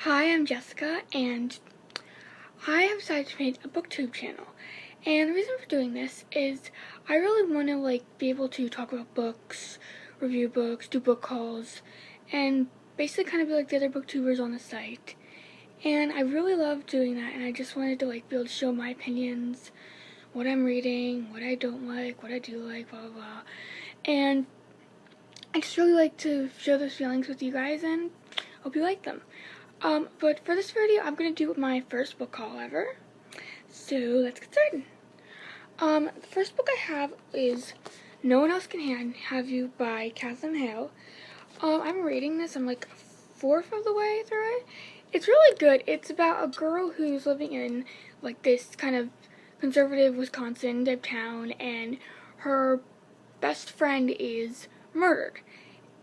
Hi, I'm Jessica, and I have decided to make a booktube channel. And the reason for doing this is I really want to be able to talk about books, review books, do book hauls, and basically kind of be like the other booktubers on the site. And I really love doing that, and I just wanted to be able to show my opinions, what I'm reading, what I don't like, what I do like, blah blah blah. And I just really like to share those feelings with you guys, and hope you like them. But for this video, I'm going to do my first book haul ever. So, let's get started. The first book I have is No One Else Can Have You by Catherine Hale. I'm reading this. I'm like a fourth of the way through it. It's really good. It's about a girl who's living in this kind of conservative Wisconsin type town, and her best friend is murdered.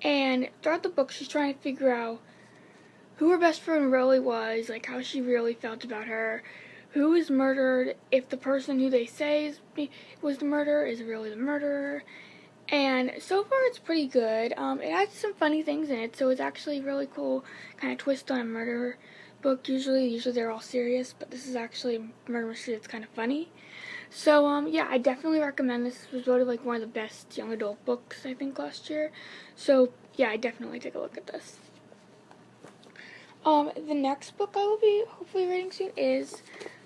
And throughout the book, she's trying to figure out who her best friend really was, how she really felt about her, who was murdered, if the person who they say was the murderer is really the murderer. And so far it's pretty good. It has some funny things in it, so it's actually a really cool kind of twist on a murder book. Usually they're all serious, but this is actually a murder mystery that's kind of funny. So, yeah, I definitely recommend this. This was voted one of the best young adult books, I think, last year. So, yeah, I definitely take a look at this. The next book I will be hopefully reading soon is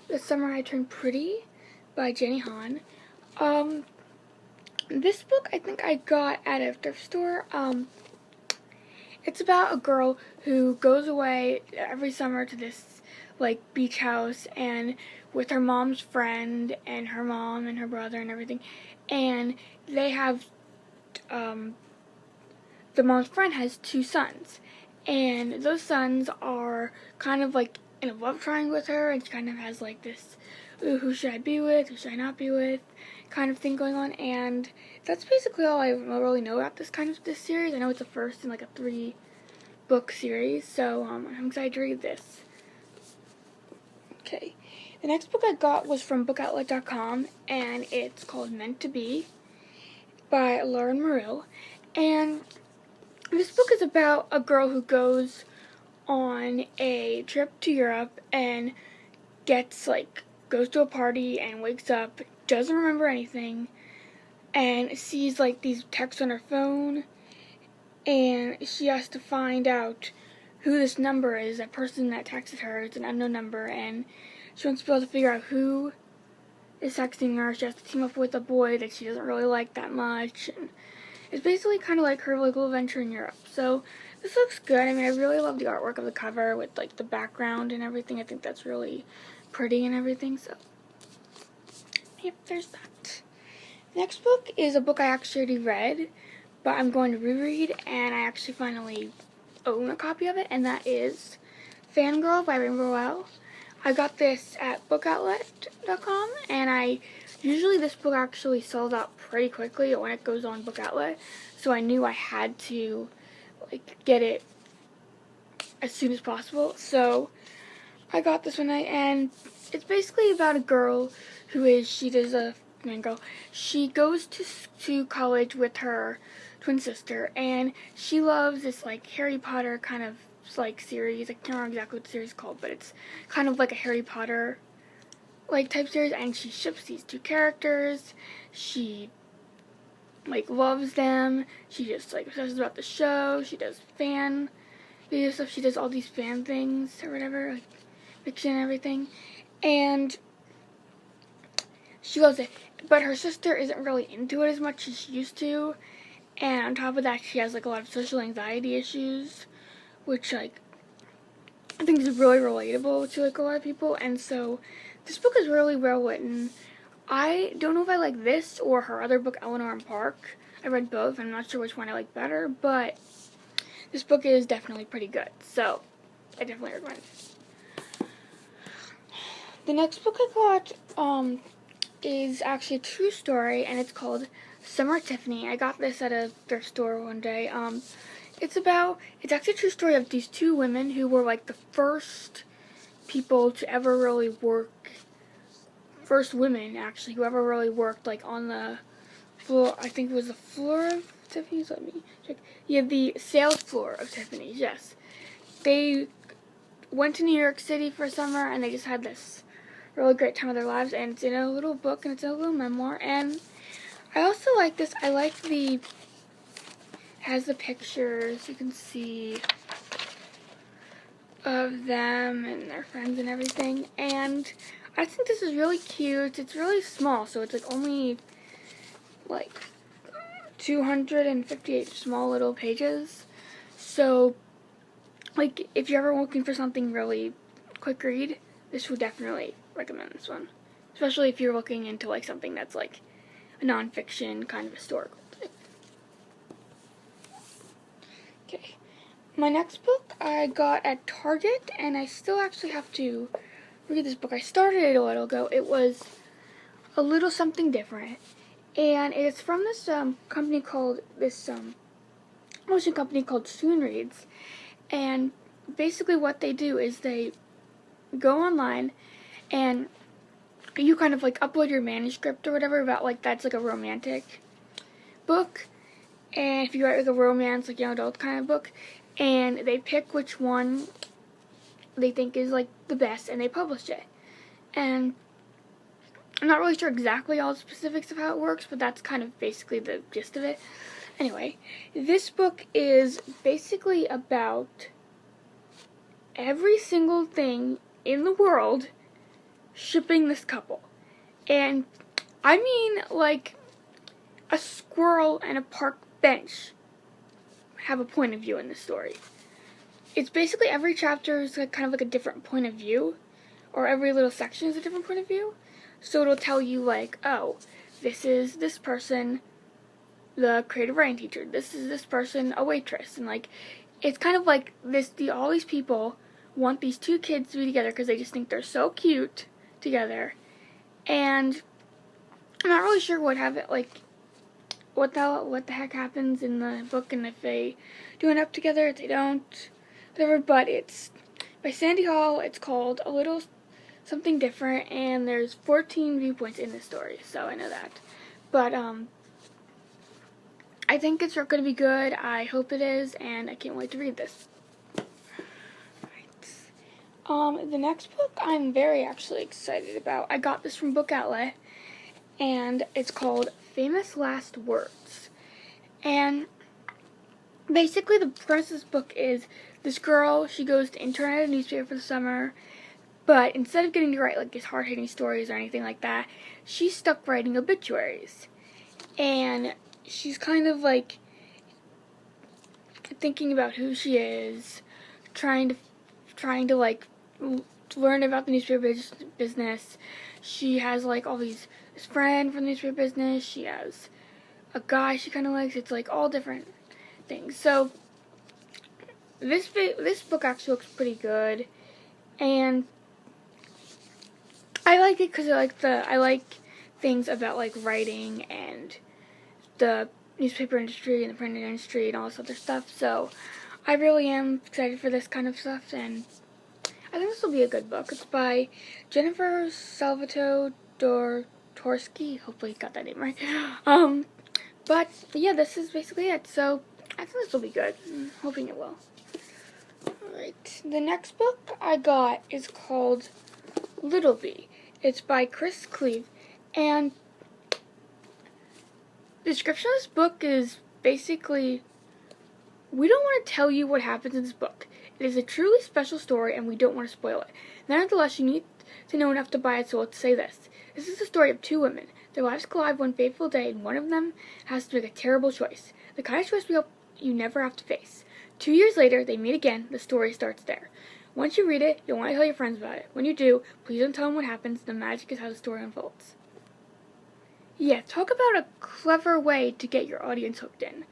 The Summer I Turned Pretty by Jenny Han. This book I think I got at a thrift store. It's about a girl who goes away every summer to this beach house, and with her mom's friend and her mom and her brother and everything, and they have the mom's friend has two sons, and those sons are kind of in a love triangle with her, and she kind of has this, ooh, who should I be with, who should I not be with, kind of thing going on. And that's basically all I really know about this series. I know it's the first in a 3-book series, so I'm excited to read this. Okay, the next book I got was from bookoutlet.com, and it's called Meant to Be by Lauren Marill. And this book is about a girl who goes on a trip to Europe and goes to a party and wakes up, doesn't remember anything, and sees these texts on her phone, and she has to find out who this number is. That person that texted her is an unknown number, and she wants to be able to figure out who is texting her. She has to team up with a boy that she doesn't really like that much, and it's basically kind of like her little adventure in Europe. So this looks good. I mean, I really love the artwork of the cover with the background and everything. I think that's really pretty and everything. So yep, there's that. Next book is a book I actually already read, but I'm going to reread, and I actually finally own a copy of it, and that is Fangirl by Rainbow Well. I got this at bookoutlet.com, and usually this book actually sells out pretty quickly when it goes on Book Outlet, so I knew I had to get it as soon as possible. So I got this one, and it's basically about a girl she goes to college with her twin sister, and she loves this Harry Potter kind of series. I can't remember exactly what the series is called, but it's kind of like a Harry Potter type series, and she ships these two characters. She loves them. She just obsesses about the show. She does fan video stuff. She does all these fan things or whatever, fiction and everything, and she loves it. But her sister isn't really into it as much as she used to, and on top of that, she has a lot of social anxiety issues, which I think is really relatable to a lot of people. And so this book is really well written. I don't know if I like this or her other book, Eleanor and Park. I read both. I'm not sure which one I like better, but this book is definitely pretty good, so I definitely recommend it. The next book I got is actually a true story, and it's called Summer Tiffany. I got this at a thrift store one day. It's actually a true story of these two women who were the first people to ever really work, first women actually, who ever really worked on the floor. I think it was the floor of Tiffany's. Let me check. Yeah, the sales floor of Tiffany's, yes. They went to New York City for summer, and they just had this really great time of their lives, and it's in a little book, and it's in a little memoir. And I also like this. I like has the pictures, you can see, of them and their friends and everything, and I think this is really cute. It's really small, so it's like only like 258 small little pages. So like if you're ever looking for something really quick read, this would definitely recommend this one, especially if you're looking into like something that's like a nonfiction kind of historical type. Okay, my next book I got at Target, and I still actually have to read this book. I started it a while ago. It was A Little Something Different, and it's from this company called Ocean company called Soon Reads. And basically what they do is they go online and you kind of like upload your manuscript or whatever about like that's like a romantic book, and if you write like a romance, like young adult kind of book, and they pick which one they think is like the best and they publish it. And I'm not really sure exactly all the specifics of how it works, but that's kind of basically the gist of it. Anyway, this book is basically about every single thing in the world shipping this couple. And I mean, like, a squirrel and a park bench have a point of view in this story. It's basically every chapter is like kind of like a different point of view, or every little section is a different point of view. So it'll tell you like, oh, this is this person, the creative writing teacher. This is this person, a waitress. And like, it's kind of like all these people want these two kids to be together because they just think they're so cute together. And I'm not really sure what the heck happens in the book, and if they do end up together, if they don't, whatever. But it's by Sandy Hall. It's called A Little Something Different, and there's 14 viewpoints in this story, so I know that. But I think it's going to be good. I hope it is, and I can't wait to read this. The next book I'm very actually excited about. I got this from Book Outlet, and it's called Famous Last Words. And basically the premise of this book is this girl, she goes to intern at a newspaper for the summer, but instead of getting to write like these hard-hitting stories or anything like that, she's stuck writing obituaries. And she's kind of like thinking about who she is, trying to like learn about the newspaper business. She has like this friend from the newspaper business. She has a guy she kind of likes. It's like all different things. So this book actually looks pretty good, and I like it because I like things about like writing and the newspaper industry and the print industry and all this other stuff. So I really am excited for this kind of stuff, and I think this will be a good book. It's by Jennifer Salvatore Torsky. Hopefully you got that name right. But yeah, this is basically it. So I think this will be good. I'm hoping it will. Alright, the next book I got is called Little Bee. It's by Chris Cleave, and the description of this book is basically, we don't want to tell you what happens in this book. It is a truly special story, and we don't want to spoil it. Nonetheless, you need to know enough to buy it, so let's say this. This is the story of two women. Their lives collide one fateful day, and one of them has to make a terrible choice. The kind of choice we hope you never have to face. 2 years later, they meet again. The story starts there. Once you read it, you'll want to tell your friends about it. When you do, please don't tell them what happens. The magic is how the story unfolds. Yeah, talk about a clever way to get your audience hooked in.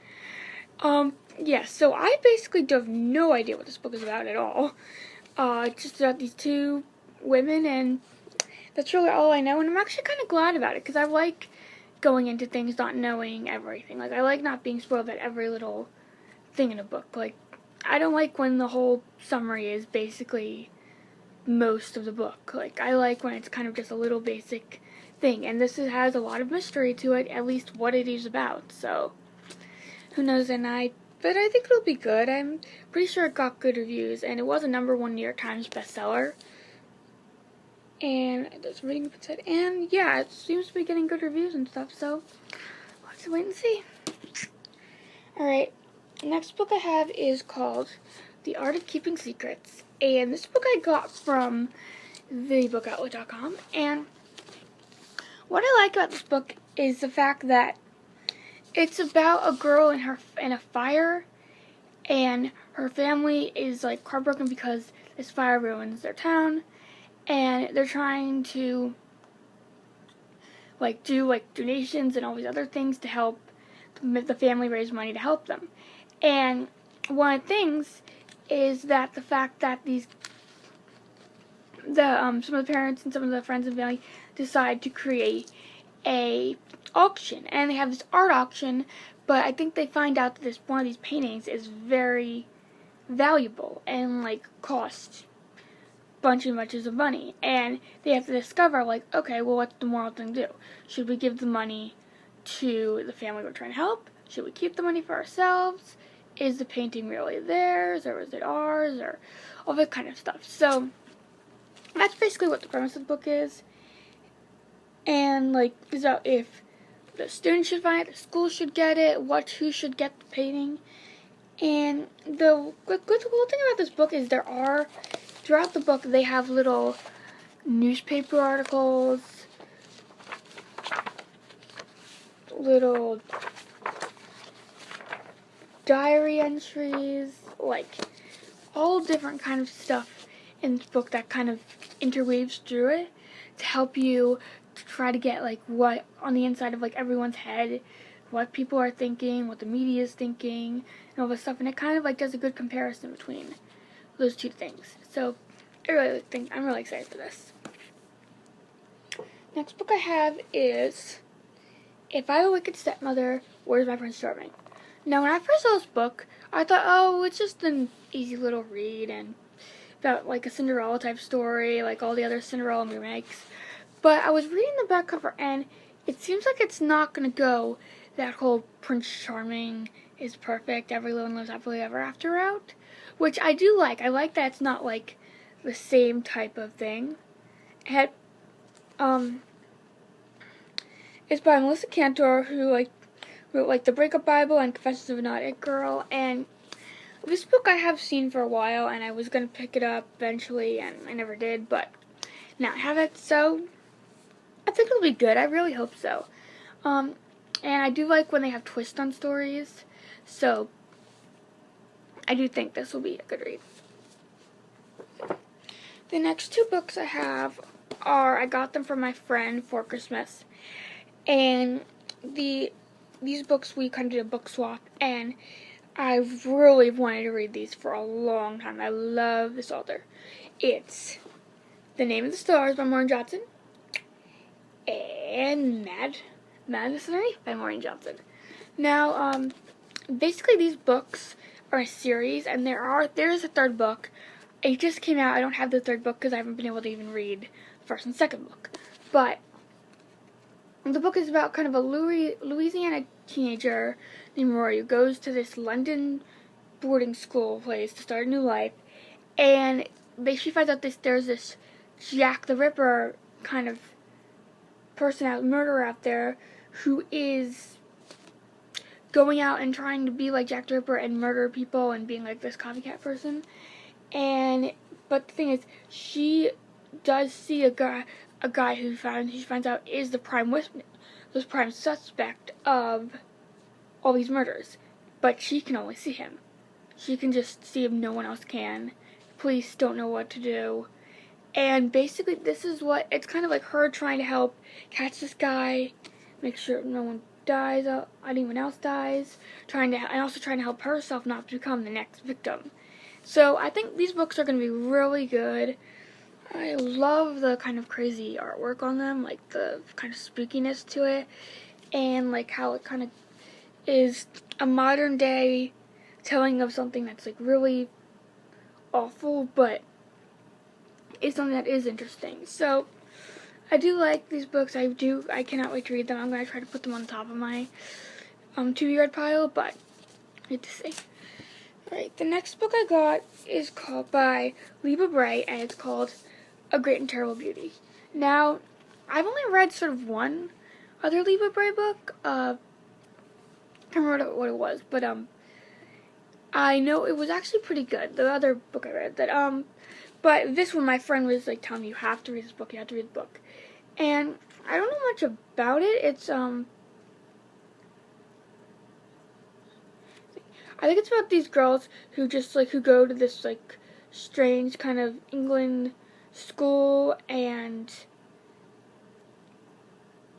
Yeah, so I basically have no idea what this book is about at all. It's just about these two women, and that's really all I know, and I'm actually kind of glad about it, because I like going into things not knowing everything. Like, I like not being spoiled about every little thing in a book. Like, I don't like when the whole summary is basically most of the book. Like, I like when it's kind of just a little basic thing, and this has a lot of mystery to it, at least what it is about, so who knows. And I but I think it'll be good. I'm pretty sure it got good reviews, and it was a #1 New York Times bestseller. And there's reading up inside, and yeah, it seems to be getting good reviews and stuff, so let's wait and see. Alright, next book I have is called The Art of Keeping Secrets, and this book I got from thebookoutlet.com, and what I like about this book is the fact that it's about a girl in a fire, and her family is like heartbroken because this fire ruins their town, and they're trying to do donations and all these other things to help the family raise money to help them. And one of the things is that the fact that some of the parents and some of the friends and family decide to create a auction, and they have this art auction, but I think they find out that one of these paintings is very valuable and costs bunches of money, and they have to discover okay, well, what's the moral thing to do? Should we give the money to the family we're trying to help? Should we keep the money for ourselves? Is the painting really theirs, or is it ours, or all that kind of stuff. So that's basically what the premise of the book is, and is about if the students should find it, the school should get it, who should get the painting. And the cool thing about this book is throughout the book they have little newspaper articles, little diary entries, all different kind of stuff in this book that kind of interweaves through it to help you try to get what on the inside of everyone's head, what people are thinking, what the media is thinking, and all this stuff, and it kind of does a good comparison between those two things. So I'm really excited for this. Next book I have is If I Were a Wicked Stepmother, Where's My Prince Charming? Now, when I first saw this book, I thought, oh, it's just an easy little read and about a Cinderella type story, like all the other Cinderella remakes. But I was reading the back cover, and it seems like it's not going to go that whole Prince Charming is perfect, everyone lives happily ever after route, which I do like. I like that it's not the same type of thing. It's by Melissa Cantor, who wrote the Breakup Bible and Confessions of a Not It Girl, and this book I have seen for a while, and I was going to pick it up eventually, and I never did, but now I have it, so I think it'll be good. I really hope so. And I do like when they have twists on stories, so I do think this will be a good read. The next two books I have I got them from my friend for Christmas, and these books we kind of did a book swap, and I've really wanted to read these for a long time. I love this author. It's The Name of the Stars by Maureen Johnson, and Madness Underneath by Maureen Johnson. Now, basically these books are a series, and there's a third book. It just came out. I don't have the third book because I haven't been able to even read the first and second book. But the book is about kind of a Louisiana teenager named Rory who goes to this London boarding school place to start a new life, and she finds out there's this Jack the Ripper kind of murderer out there who is going out and trying to be like Jack the Ripper and murder people and being this copycat person. But the thing is, she does see a guy who she finds out is the prime suspect of all these murders, but she can only see him. She can just see him. No one else can. Police don't know what to do, and basically this is what it's kind of her trying to help catch this guy, make sure no one dies, anyone else dies, and also trying to help herself not to become the next victim. So I think these books are going to be really good. I love the kind of crazy artwork on them, the kind of spookiness to it, and how it kind of is a modern day telling of something that's really awful, but it's something that is interesting. So I do like these books. I cannot wait to read them. I'm going to try to put them on top of my to-be-read pile, but good to see. Alright, the next book I got is called by Leba Bray, and it's called A Great and Terrible Beauty. Now, I've only read sort of one other Leba Bray book. I can't remember what it was, but I know it was actually pretty good. The other book I read that but this one, my friend was like telling me, you have to read this book, you have to read the book. And I don't know much about it. It's I think it's about these girls who just who go to this strange kind of England school, and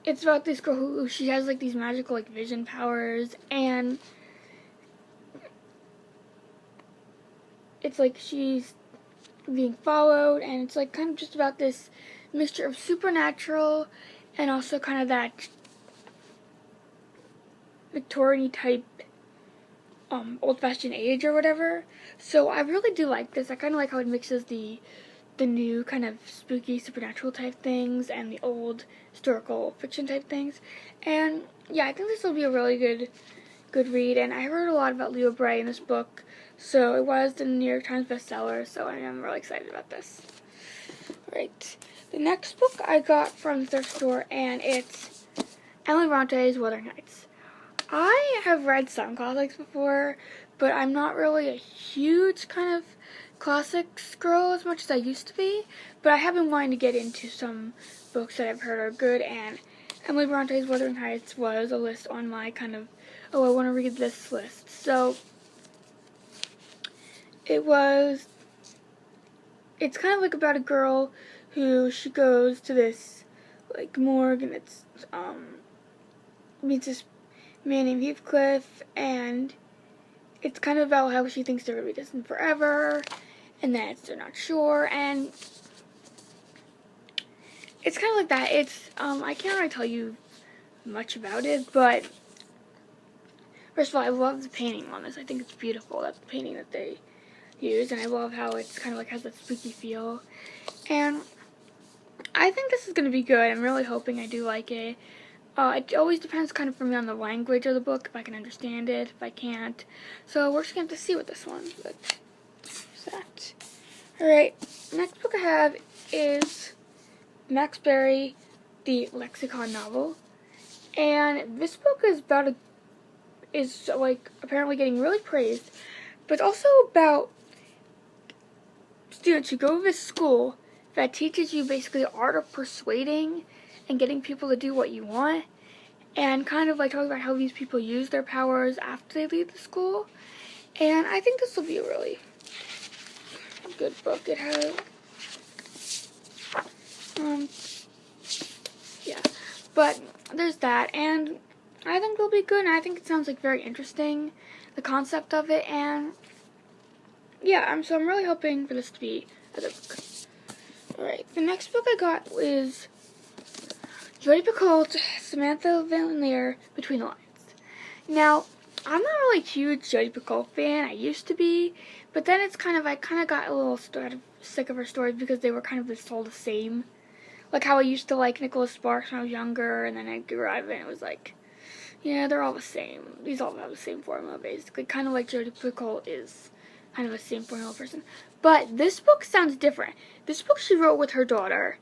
it's about this girl who she has these magical vision powers, and it's she's being followed, and it's kind of just about this mixture of supernatural and also kind of that Victorian type old-fashioned age or whatever. So I really do like this. I kind of like how it mixes the new kind of spooky supernatural type things and the old historical fiction type things. And yeah, I think this will be a really good read. And I heard a lot about Leba Bray in this book, so it was the New York Times bestseller, so I am really excited about this. Alright, the next book I got from the thrift store, and it's Emily Bronte's Wuthering Heights. I have read some classics before, but I'm not really a huge kind of classics girl as much as I used to be, but I have been wanting to get into some books that I've heard are good, and Emily Bronte's Wuthering Heights was a list on my kind of, oh, I want to read this list. So it's kind of about a girl who she goes to this morgue, and it's meets this man named Heathcliff, and it's kind of about how she thinks they're going to be distant forever, and that they're not sure, and it's kind of like that. It's, I can't really tell you much about it, but first of all, I love the painting on this. I think it's beautiful, that painting that they use, and I love how it's kind of has that spooky feel, and I think this is going to be good. I'm really hoping I do like it. It always depends kind of for me on the language of the book, if I can understand it, if I can't. So we're just going to have to see with this one. But there's that. Alright, next book I have is Max Berry, the Lexicon novel. And this book is about apparently getting really praised, but it's also about students who go to this school that teaches you basically the art of persuading and getting people to do what you want, and kind of talking about how these people use their powers after they leave the school. And I think this will be a really good book. It has yeah, but there's that, and I think it'll be good, and I think it sounds very interesting, the concept of it, and yeah, so I'm really hoping for this to be a good book. Alright, the next book I got is Jodi Picoult, Samantha Van Leer, Between the Lines. Now, I'm not really a huge Jodi Picoult fan. I used to be, but then I kind of got a little sick of her stories because they were kind of all the same. Like how I used to like Nicholas Sparks when I was younger, and then I grew up and it was yeah, they're all the same. These all have the same formula, basically. Kind of like Jodi Picoult is kind of the same formula person. But this book sounds different. This book she wrote with her daughter,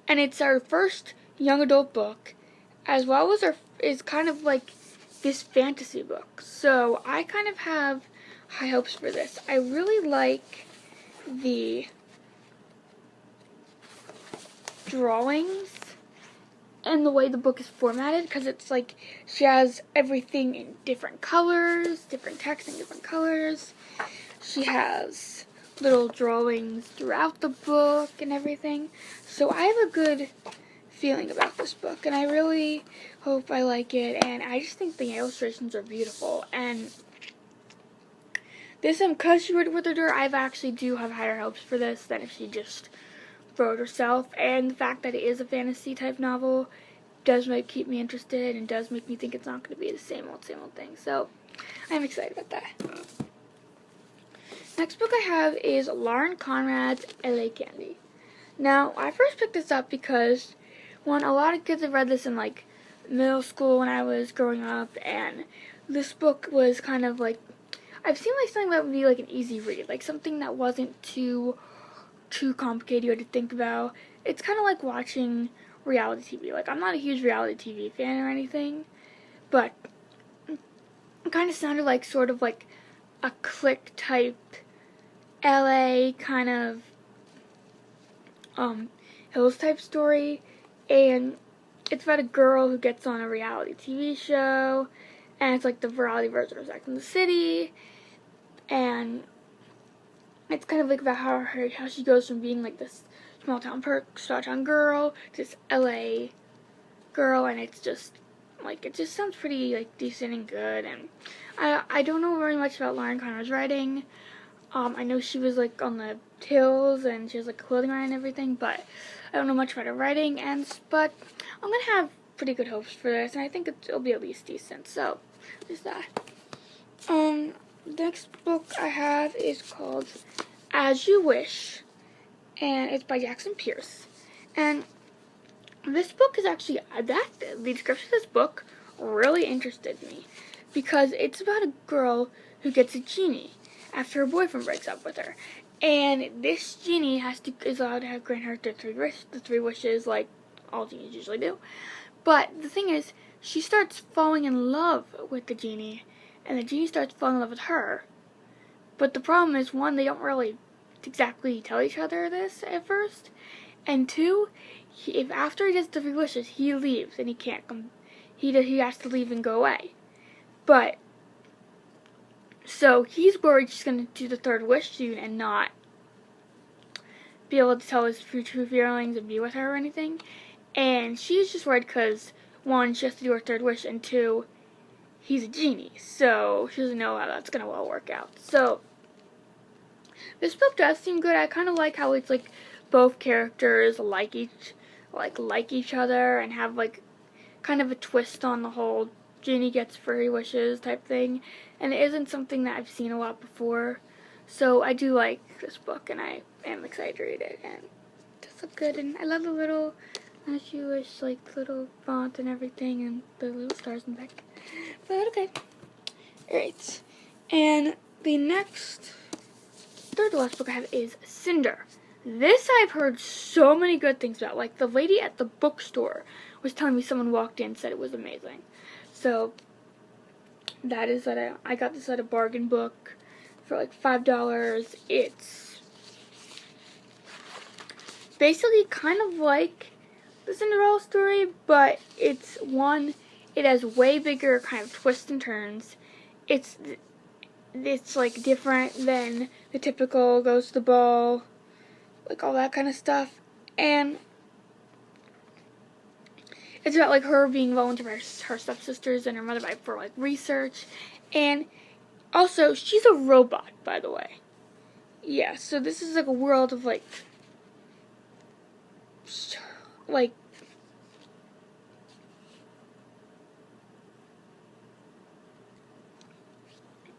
and it's our first young adult book, as well as is kind of this fantasy book. So I kind of have high hopes for this. I really like the drawings and the way the book is formatted, because it's she has everything in different colors, different text in different colors. She has little drawings throughout the book and everything. So I have a good feeling about this book, and I really hope I like it, and I just think the illustrations are beautiful. And this, because she wrote it with her daughter, I actually do have higher hopes for this than if she just wrote herself, and the fact that it is a fantasy type novel does keep me interested, and does make me think it's not going to be the same old thing. So I'm excited about that. Next book I have is Lauren Conrad's They Cant T. Now, I first picked this up because a lot of kids have read this in middle school when I was growing up, and this book was kind of I've seen like something that would be like an easy read, like something that wasn't too complicated you had to think about. It's kind of like watching reality TV. Like, I'm not a huge reality TV fan or anything, but it kind of sounded like sort of like a click type LA kind of Hills type story, and it's about a girl who gets on a reality TV show, and it's like the variety version of Sex and the City, and it's kind of like about how she goes from being like this small town girl to this LA girl, and it's just like, it just sounds pretty like decent and good. And I don't know very much about Lauren Connor's writing. I know she was like on the Hills and she has like a clothing line and everything, but I don't know much about her writing. But I'm gonna have pretty good hopes for this, and I think it'll be at least decent. So there's that. The next book I have is called As You Wish, and it's by Jackson Pierce. And this book is actually, the description of this book really interested me, because it's about a girl who gets a genie after her boyfriend breaks up with her. And this genie is allowed to grant her the three wishes like all genies usually do. But the thing is, she starts falling in love with the genie, and the genie starts falling in love with her. But the problem is, one, they don't really exactly tell each other this at first, and two, if after he does the three wishes, he leaves and he can't come. He has to leave and go away. But so he's worried she's gonna do the third wish soon and not be able to tell his true feelings and be with her or anything. And she's just worried because, one, she has to do her third wish, and two, he's a genie, so she doesn't know how that's gonna well work out. So this book does seem good. I kind of like how it's like both characters like each other and have like kind of a twist on the whole genie gets three wishes type thing, and it isn't something that I've seen a lot before. So I do like this book, and I am excited to read it, and it does look good, and I love the little As You Wish like little font and everything, and the little stars in the back. But okay, alright, and the next third to last book I have is Cinder. This I've heard so many good things about. Like, the lady at the bookstore was telling me someone walked in and said it was amazing. So that is I got this at a bargain book for like $5. It's basically kind of like the Cinderella story, but it has way bigger kind of twists and turns. It's like different than the typical goes to the ball, like all that kind of stuff, and it's about like her being volunteered by her stepsisters and her mother for like research, and also she's a robot, by the way. Yeah, so this is like a world of like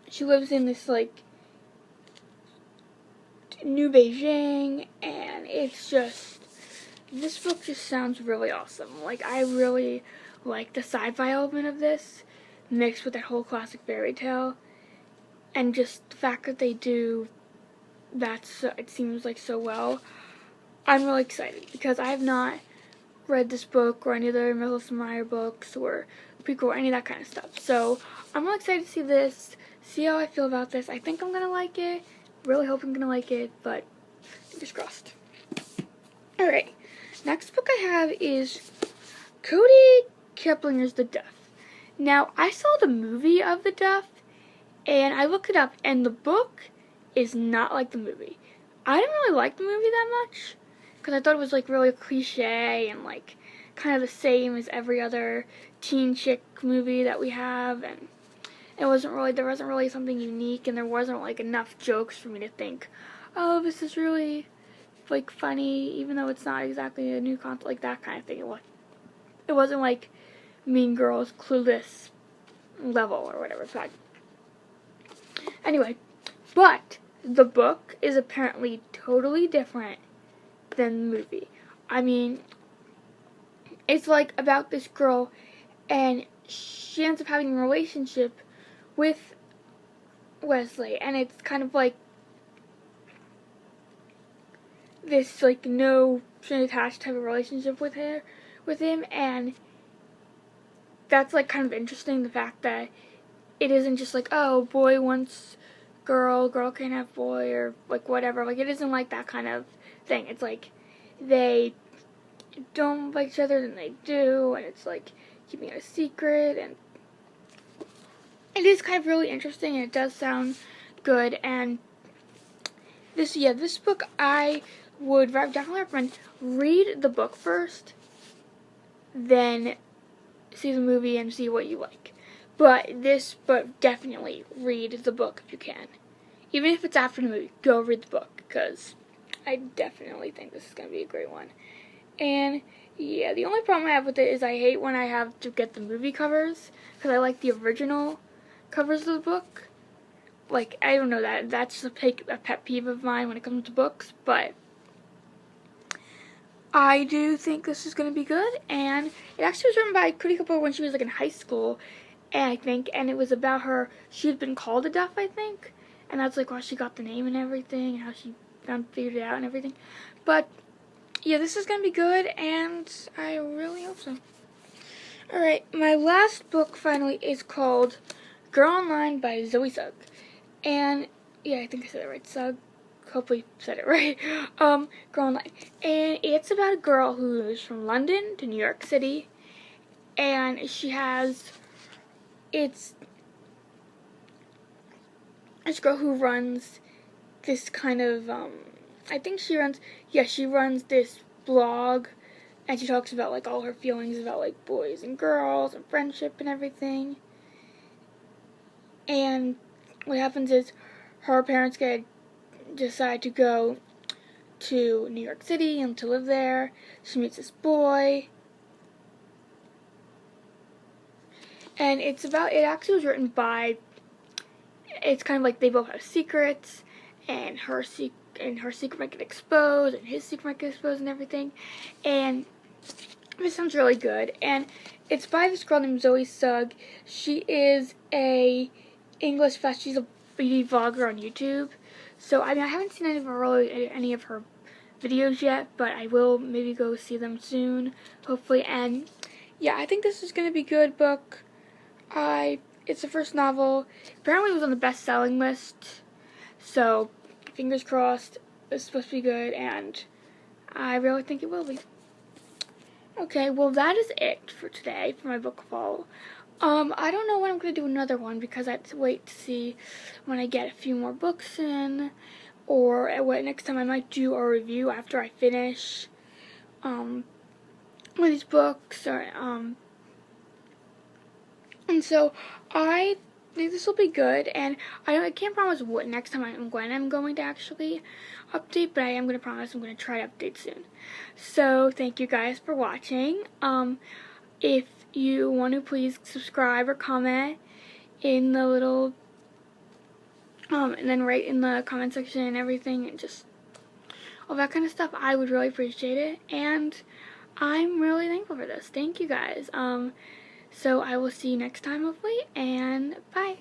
she lives in this like New Beijing, and it's just, this book just sounds really awesome. Like, I really like the sci-fi element of this, mixed with that whole classic fairy tale, and just the fact that they do that, it seems like so well. I'm really excited, because I have not read this book or any other Melissa Meyer books or prequel or any of that kind of stuff. So I'm really excited to see this, see how I feel about this. I think I'm gonna like it. Really hope I'm gonna like it, but fingers crossed. Alright, next book I have is Cody Keplinger's The Deaf. Now, I saw the movie of The Deaf, and I looked it up, and the book is not like the movie. I didn't really like the movie that much, because I thought it was like really cliche and like kind of the same as every other teen chick movie that we have, and there wasn't really something unique, and there wasn't like enough jokes for me to think, oh, this is really like funny, even though it's not exactly a new concept, like that kind of thing. It wasn't like Mean Girls, Clueless level or whatever. So anyway, but the book is apparently totally different than the movie. I mean, it's like about this girl, and she ends up having a relationship with Wesley, and it's kind of like this like no string attached type of relationship with him, and that's like kind of interesting, the fact that it isn't just like, oh, boy wants girl, girl can't have boy, or like whatever. Like, it isn't like that kind of thing. It's like they don't like each other, then they do, and it's like keeping it a secret, and it is kind of really interesting, and it does sound good. And this book I would definitely recommend. Read the book first, then see the movie and see what you like. But definitely read the book if you can. Even if it's after the movie, go read the book, because I definitely think this is going to be a great one. And yeah, the only problem I have with it is I hate when I have to get the movie covers, because I like the original covers of the book. Like, I don't know, that's a pet peeve of mine when it comes to books, but I do think this is going to be good. And it actually was written by Cootie Cooper when she was like in high school, and I think, and it was about her, she had been called a deaf, I think, and that's like why she got the name and everything, and how she figured it out and everything. But yeah, this is going to be good, and I really hope so. Alright, my last book finally is called Girl Online by Zoe Sugg. And yeah, I think I said it right, Sugg. Hopefully said it right. Girl Online. And it's about a girl who moves from London to New York City, and she has, it's this girl who runs this kind of, I think she runs this blog, and she talks about like all her feelings about like boys and girls and friendship and everything. And what happens is her parents decide to go to New York City and to live there. She meets this boy, and it actually was written by, it's kind of like they both have secrets, and her secret might get exposed, and his secret might get exposed and everything. And this sounds really good. And it's by this girl named Zoe Sugg. She is a she's a beauty vlogger on YouTube. So, I mean, I haven't seen any of her videos yet, but I will maybe go see them soon, hopefully. And yeah, I think this is going to be a good book. It's the first novel. Apparently it was on the best-selling list, so fingers crossed. It's supposed to be good, and I really think it will be. Okay, well, that is it for today for my book haul. I don't know when I'm going to do another one, because I have to wait to see when I get a few more books in, or what next time I might do a review after I finish one of these books, or and so I think this will be good, and I can't promise what next time I'm going to actually update, but I am going to promise I'm going to try to update soon. So thank you guys for watching. If you want to, please subscribe or comment in the little and then write in the comment section and everything, and just all that kind of stuff. I would really appreciate it, and I'm really thankful for this. Thank you guys. So I will see you next time, hopefully, and bye.